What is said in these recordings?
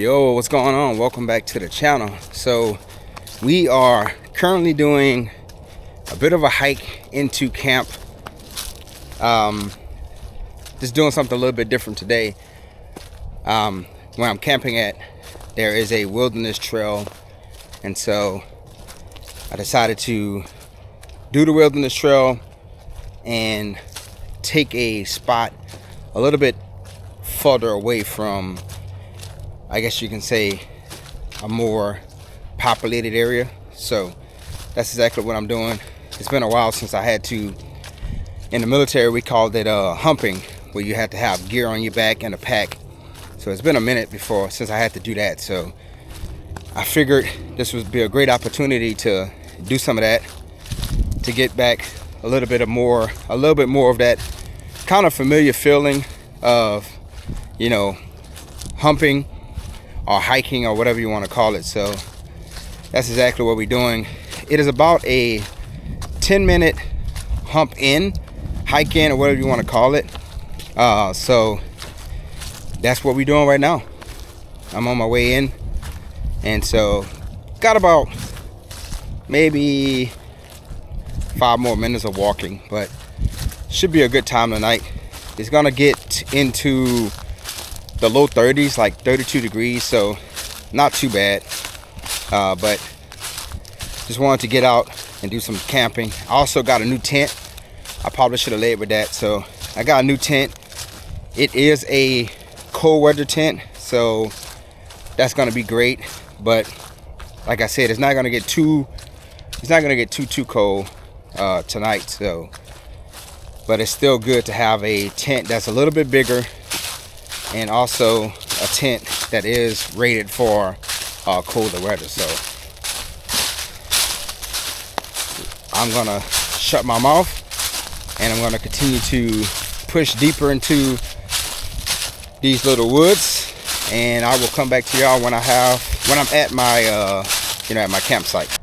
Yo, what's going on? Welcome back to the channel. So we are currently doing a bit of a hike into camp. Just doing something a little bit different today. Where I'm camping at, there is a wilderness trail, and so I decided to do the wilderness trail and take a spot a little bit further away from, I guess you can say, a more populated area. So that's exactly what I'm doing. It's been a while since I had to, in the military we called it humping, where you had to have gear on your back and a pack. So it's been a minute since I had to do that. So I figured this would be a great opportunity to do some of that, to get back a little bit more of that kind of familiar feeling of, you know, humping or hiking or whatever you want to call it. So that's exactly what we're doing. It is about a 10-minute hike in, or whatever you want to call it. So that's what we're doing right now. I'm on my way in, and so got about maybe 5 more minutes of walking, but should be a good time tonight. It's gonna get into the low 30s, like 32 degrees, so not too bad. But just wanted to get out and do some camping. I also got a new tent. I probably should have led with that. So I got a new tent. It is a cold weather tent, so that's gonna be great. But like I said, it's not gonna get too cold tonight. So, but it's still good to have a tent that's a little bit bigger, and also a tent that is rated for colder weather. So I'm gonna shut my mouth, and I'm gonna continue to push deeper into these little woods, and I will come back to y'all when I'm at my at my campsite.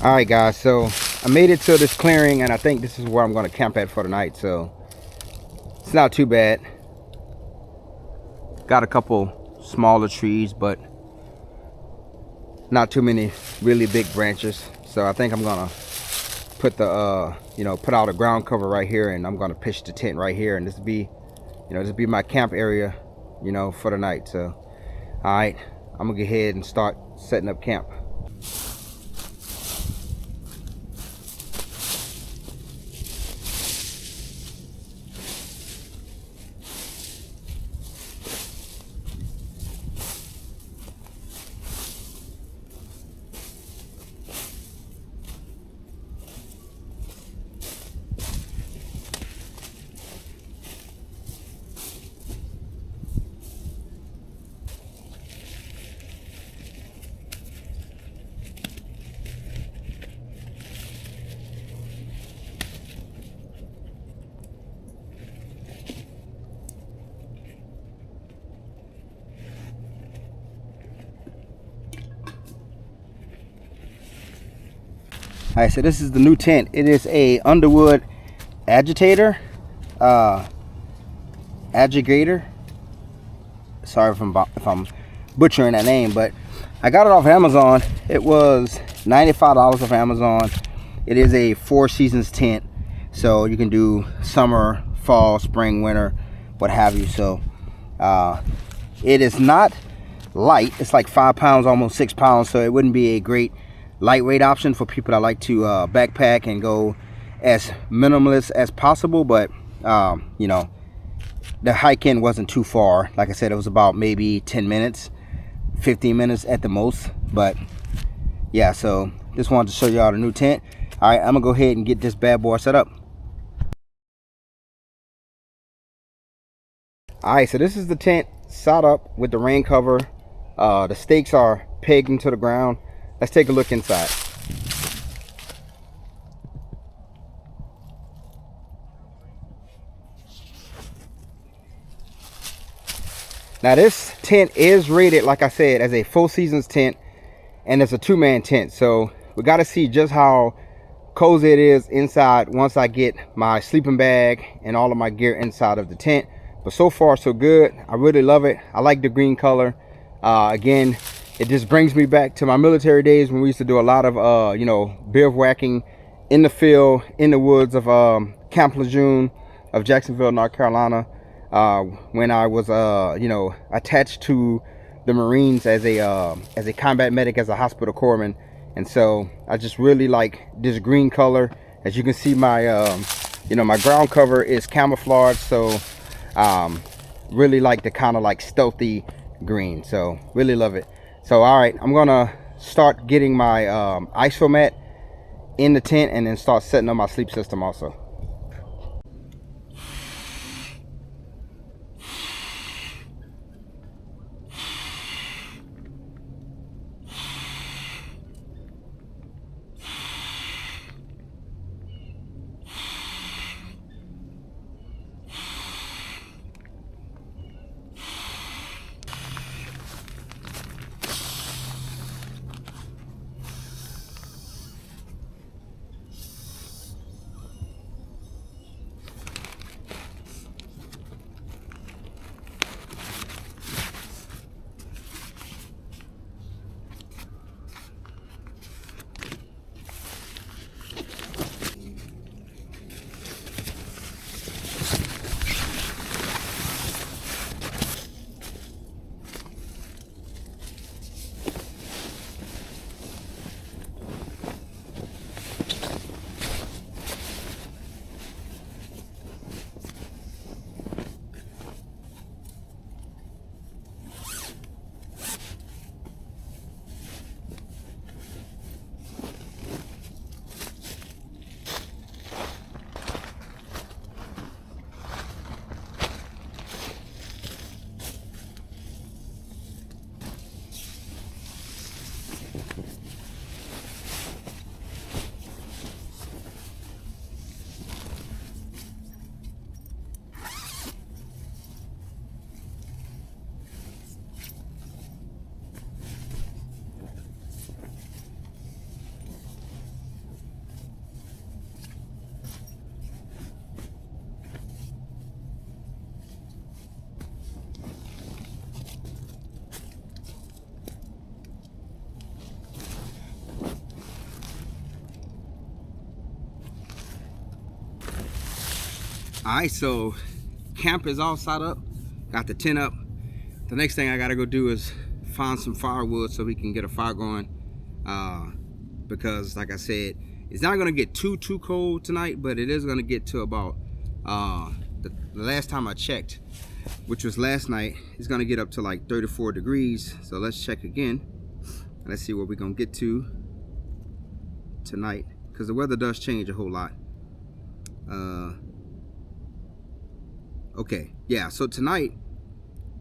Alright guys, so I made it to this clearing, and I think this is where I'm going to camp at for the night. So it's not too bad. Got a couple smaller trees, but not too many really big branches. So I think I'm gonna put the put out a ground cover right here, and I'm gonna pitch the tent right here, and this be my camp area, for the night. So alright, I'm gonna go ahead and start setting up camp. All right, so this is the new tent. It is a Underwood agitator. Adjugator. Sorry if I'm butchering that name, but I got it off Amazon. It was $95 off Amazon. It is a 4 seasons tent, so you can do summer, fall, spring, winter, what have you. So it is not light. It's like 5 pounds, almost 6 pounds, so it wouldn't be a great lightweight option for people that like to backpack and go as minimalist as possible. But you know, the hike in wasn't too far. Like I said, it was about maybe 10 minutes, 15 minutes at the most. But yeah, so just wanted to show y'all the new tent. All right, I'm gonna go ahead and get this bad boy set up. All right, so this is the tent set up with the rain cover. The stakes are pegged into the ground. Let's take a look inside. Now this tent is rated, like I said, as a 4 seasons tent, and it's a 2-man tent. So we got to see just how cozy it is inside once I get my sleeping bag and all of my gear inside of the tent. But so far so good. I really love it. I like the green color. Again, it just brings me back to my military days when we used to do a lot of you know, bivouacking in the field, in the woods of Camp Lejeune of Jacksonville, North Carolina. When I was you know, attached to the Marines as a combat medic, as a hospital corpsman. And so I just really like this green color. As you can see, my you know, my ground cover is camouflage, so really like the kind of like stealthy green. So really love it. So all right, I'm gonna start getting my ISO mat in the tent and then start setting up my sleep system also. All right, so camp is all set up, got the tent up. The next thing I gotta go do is find some firewood so we can get a fire going, because like I said, it's not gonna get too cold tonight, but it is gonna get to about the last time I checked, which was last night, it's gonna get up to like 34 degrees. So let's check again. Let's see what we're gonna get to tonight, because the weather does change a whole lot. Okay, yeah, so tonight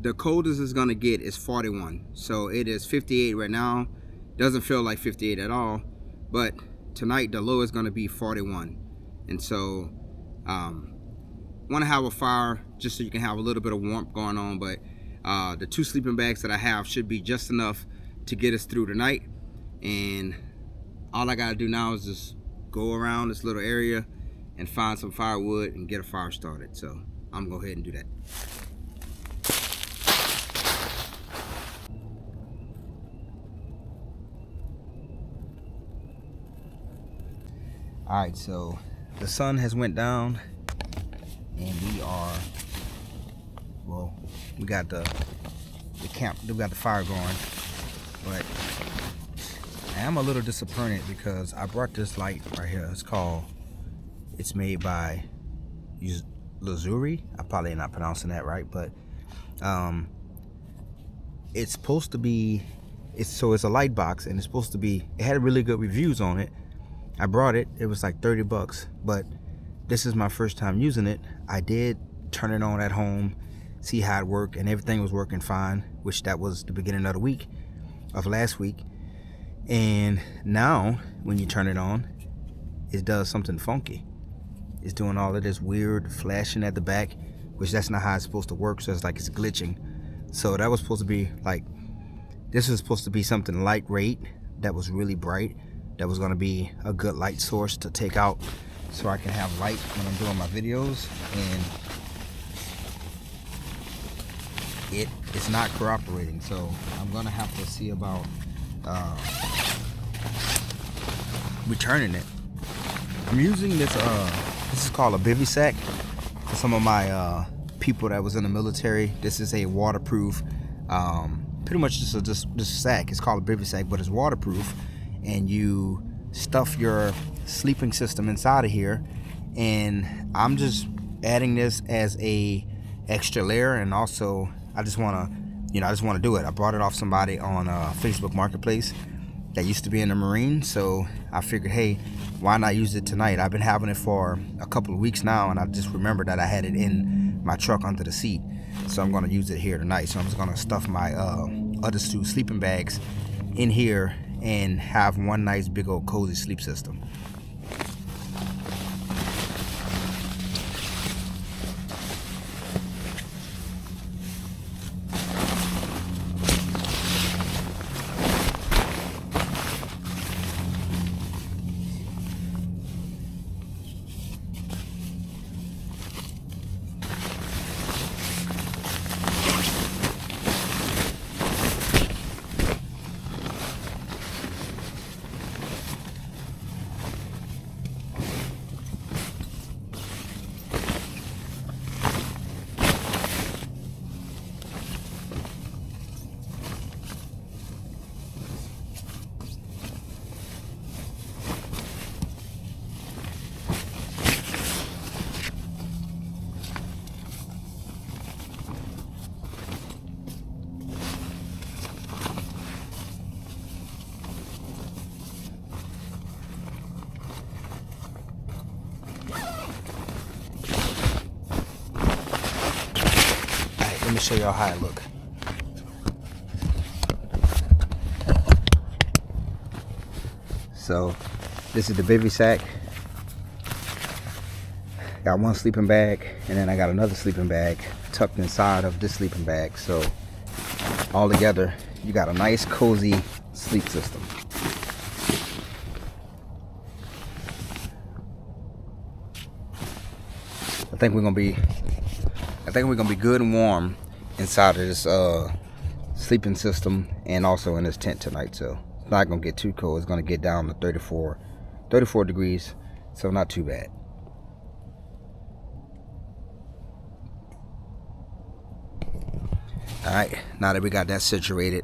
the coldest it's gonna get is 41. So it is 58 right now. Doesn't feel like 58 at all, but tonight the low is gonna be 41. And so want to have a fire just so you can have a little bit of warmth going on, but the 2 sleeping bags that I have should be just enough to get us through the night. And all I gotta do now is just go around this little area and find some firewood and get a fire started. So I'm gonna go ahead and do that. Alright, so the sun has went down and we got the fire going, but I am a little disappointed because I brought this light right here. It's made by Lazuri. I probably not pronouncing that right, but it's supposed to be, it's a light box, and it had really good reviews on it. I brought it, it was like 30 bucks, but this is my first time using it. I did turn it on at home, see how it worked, and everything was working fine, which that was the beginning of last week. And now when you turn it on, it does something funky. It's doing all of this weird flashing at the back, which that's not how it's supposed to work. So it's like it's glitching. So that was supposed to be like, this was supposed to be something lightweight that was really bright, that was going to be a good light source to take out so I can have light when I'm doing my videos. And it's not cooperating, so I'm gonna have to see about returning it. I'm using this this is called a bivy sack. For some of my people that was in the military, this is a waterproof, pretty much just this sack. It's called a bivy sack, but it's waterproof, and you stuff your sleeping system inside of here. And I'm just adding this as a extra layer, and also I just want to do it. I bought it off somebody on Facebook Marketplace that used to be in the Marine, so I figured, hey, why not use it tonight? I've been having it for a couple of weeks now, and I just remembered that I had it in my truck under the seat, so I'm going to use it here tonight. So I'm just going to stuff my other two sleeping bags in here and have one nice big old cozy sleep system. Let me show y'all how it look. So this is the bivy sack. Got one sleeping bag, and then I got another sleeping bag tucked inside of this sleeping bag. So all together, you got a nice cozy sleep system. I think we're gonna be good and warm inside of this sleeping system, and also in this tent tonight. So it's not gonna get too cold. It's gonna get down to 34 degrees, so not too bad. All right, now that we got that situated,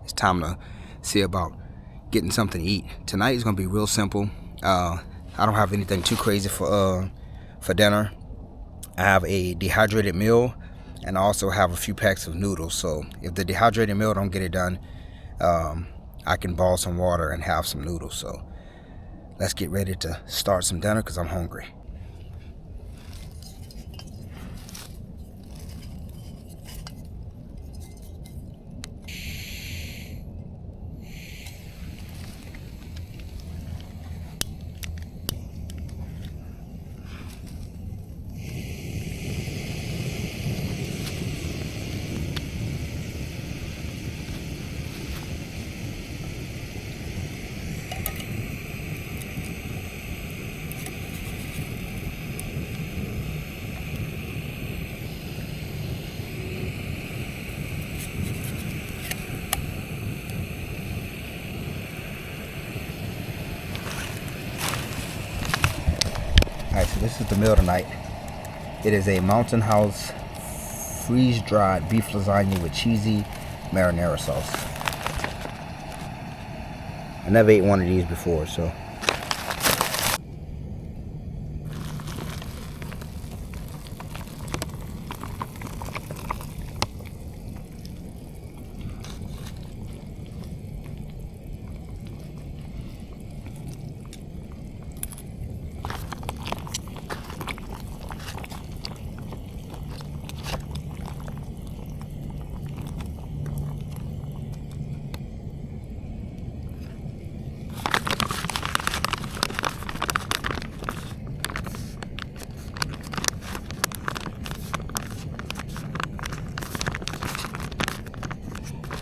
it's time to see about getting something to eat. Tonight is gonna be real simple. I don't have anything too crazy for dinner. I have a dehydrated meal, and I also have a few packs of noodles. So if the dehydrated meal don't get it done, I can boil some water and have some noodles. So let's get ready to start some dinner because I'm hungry. this is the meal tonight. It is a Mountain House freeze-dried beef lasagna with cheesy marinara sauce. I never ate one of these before, so.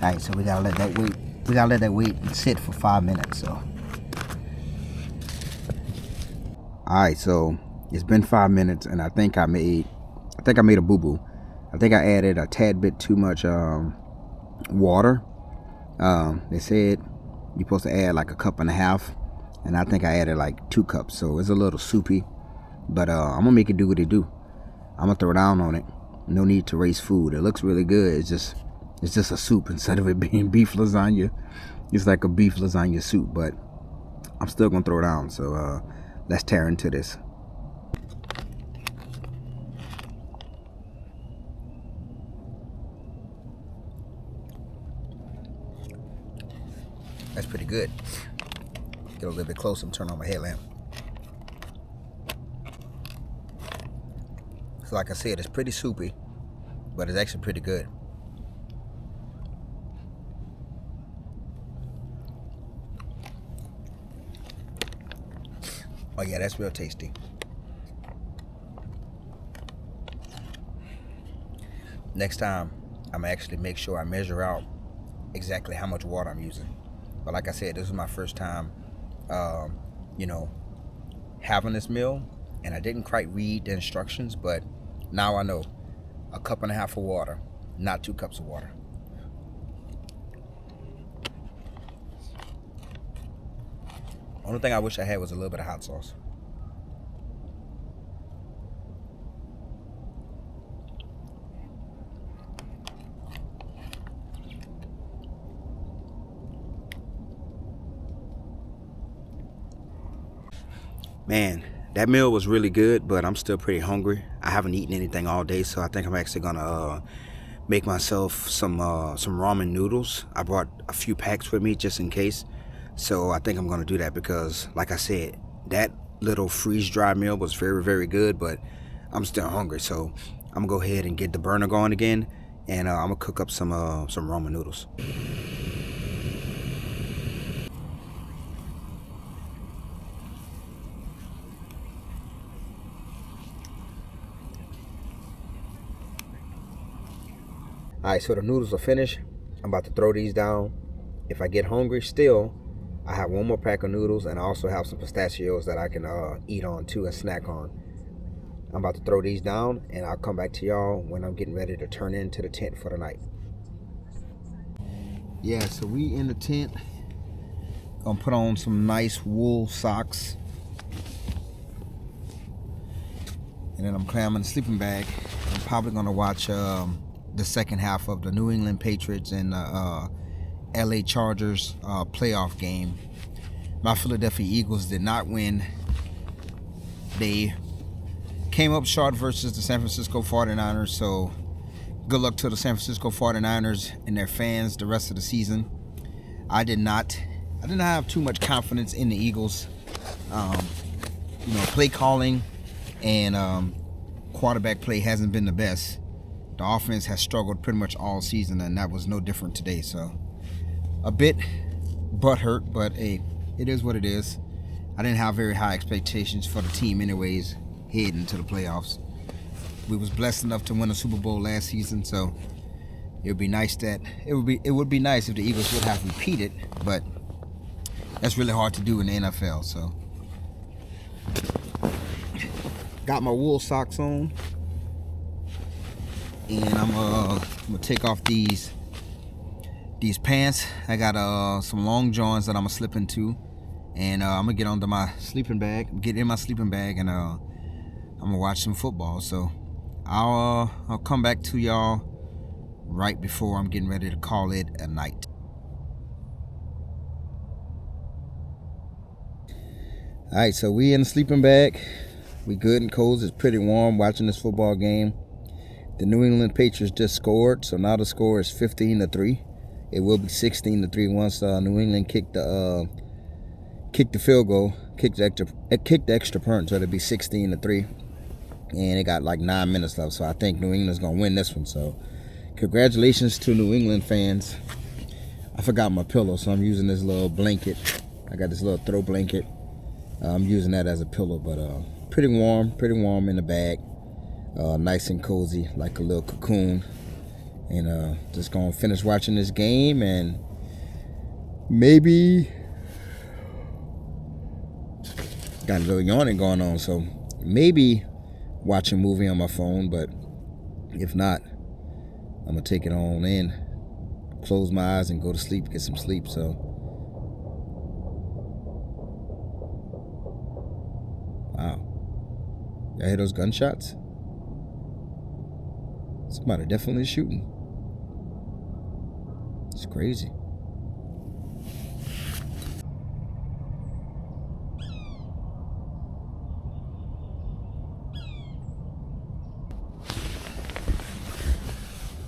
Alright, so we gotta let that wait. We gotta let that wait and sit for 5 minutes. So, alright, so it's been 5 minutes, and I think I made a boo boo. I think I added a tad bit too much water. They said you're supposed to add like a cup and a half, and I think I added like 2 cups. So it's a little soupy, but I'm gonna make it do what it do. I'm gonna throw down on it. No need to waste food. It looks really good. It's just a soup instead of it being beef lasagna. It's like a beef lasagna soup, but I'm still gonna throw it down. So let's tear into this. That's pretty good. Get a little bit closer and turn on my headlamp. So like I said, it's pretty soupy, but it's actually pretty good. Oh yeah, that's real tasty. Next time, I'm gonna actually make sure I measure out exactly how much water I'm using. But like I said, this is my first time, having this meal, and I didn't quite read the instructions, but now I know. A cup and a half of water, not 2 cups of water. Only thing I wish I had was a little bit of hot sauce. Man, that meal was really good, but I'm still pretty hungry. I haven't eaten anything all day, so I think I'm actually gonna make myself some ramen noodles. I brought a few packs with me just in case. So I think I'm gonna do that because, like I said, that little freeze-dried meal was very, very good, but I'm still hungry. So I'm gonna go ahead and get the burner going again, and I'm gonna cook up some ramen noodles. Alright, so the noodles are finished. I'm about to throw these down. If I get hungry still, I have one more pack of noodles, and I also have some pistachios that I can eat on too and snack on. I'm about to throw these down, and I'll come back to y'all when I'm getting ready to turn into the tent for the night. Yeah, so we in the tent. Gonna put on some nice wool socks. And then I'm clamming the sleeping bag. I'm probably gonna watch the second half of the New England Patriots and LA Chargers playoff game. My Philadelphia Eagles did not win. They came up short versus the San Francisco 49ers, so good luck to the San Francisco 49ers and their fans the rest of the season. I did not have too much confidence in the Eagles. Play calling and quarterback play hasn't been the best. The offense has struggled pretty much all season, and that was no different today. So a bit butthurt, but hey, it is what it is. I didn't have very high expectations for the team anyways heading to the playoffs. We was blessed enough to win a Super Bowl last season, so it would be nice if the Eagles would have repeated, but that's really hard to do in the NFL. So got my wool socks on, and I'm gonna take off these pants. I got some long johns that I'm gonna slip into, and I'm gonna get in my sleeping bag, and I'm gonna watch some football. So I'll come back to y'all right before I'm getting ready to call it a night. All right, so we in the sleeping bag. We good and cozy. It's pretty warm watching this football game. The New England Patriots just scored, so now the score is 15-3. It will be 16-3 once New England kicked the field goal, kicked the extra point, so it'll be 16-3. And it got like 9 minutes left, so I think New England's gonna win this one. So congratulations to New England fans. I forgot my pillow, so I'm using this little blanket. I got this little throw blanket. I'm using that as a pillow, but pretty warm in the bag. Nice and cozy, like a little cocoon. And just gonna finish watching this game, and maybe got a little yawning going on, so maybe watch a movie on my phone. But if not, I'm gonna take it on in, close my eyes, and go to sleep, get some sleep. So wow, y'all hear those gunshots? Somebody definitely shooting. It's crazy.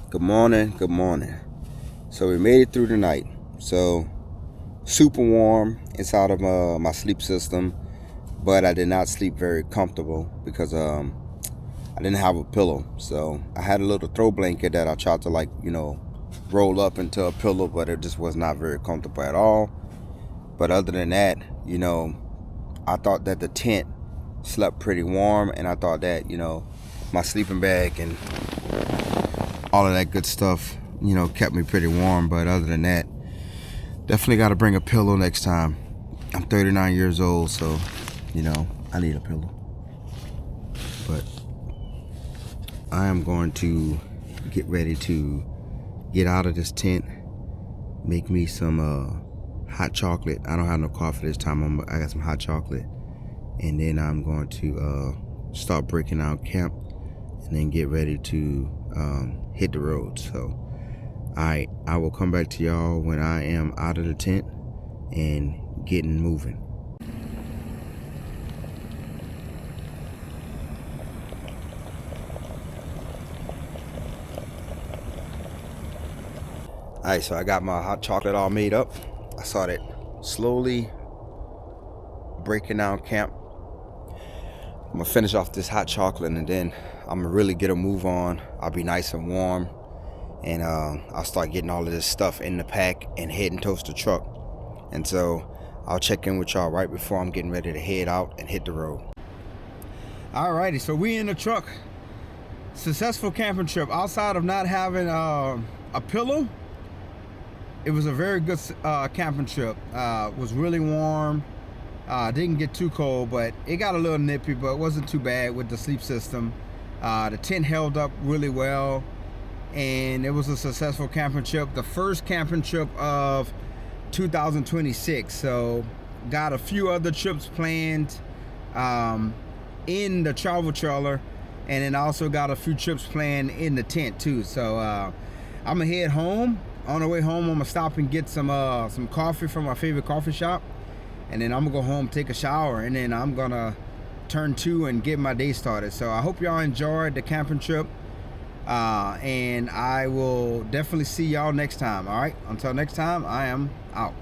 Good morning, good morning. So we made it through the night. So super warm inside of my sleep system, but I did not sleep very comfortable because I didn't have a pillow. So I had a little throw blanket that I tried to roll up into a pillow, but it just was not very comfortable at all. But other than that, I thought that the tent slept pretty warm, and I thought that, my sleeping bag and all of that good stuff, kept me pretty warm. But other than that, definitely got to bring a pillow next time. I'm 39 years old, so, I need a pillow. But I am going to get ready to get out of this tent, make me some hot chocolate. I don't have no coffee this time. I got some hot chocolate, and then I'm going to start breaking out camp, and then get ready to hit the road. So I will come back to y'all when I am out of the tent and getting moving. Alright, so I got my hot chocolate all made up. I started slowly breaking down camp. I'm gonna finish off this hot chocolate, and then I'm gonna really get a move on. I'll be nice and warm, and I'll start getting all of this stuff in the pack and heading towards the truck. And so I'll check in with y'all right before I'm getting ready to head out and hit the road. Alrighty, so we in the truck. Successful camping trip. Outside of not having a pillow, it was a very good camping trip. Was really warm. Didn't get too cold, but it got a little nippy, but it wasn't too bad with the sleep system. The tent held up really well, and it was a successful camping trip. The first camping trip of 2026. So got a few other trips planned in the travel trailer, and then also got a few trips planned in the tent too. So I'm gonna head home. On the way home, I'm gonna stop and get some coffee from my favorite coffee shop, and then I'm gonna go home, take a shower, and then I'm gonna turn to and get my day started. So I hope y'all enjoyed the camping trip, and I will definitely see y'all next time. All right, until next time, I am out.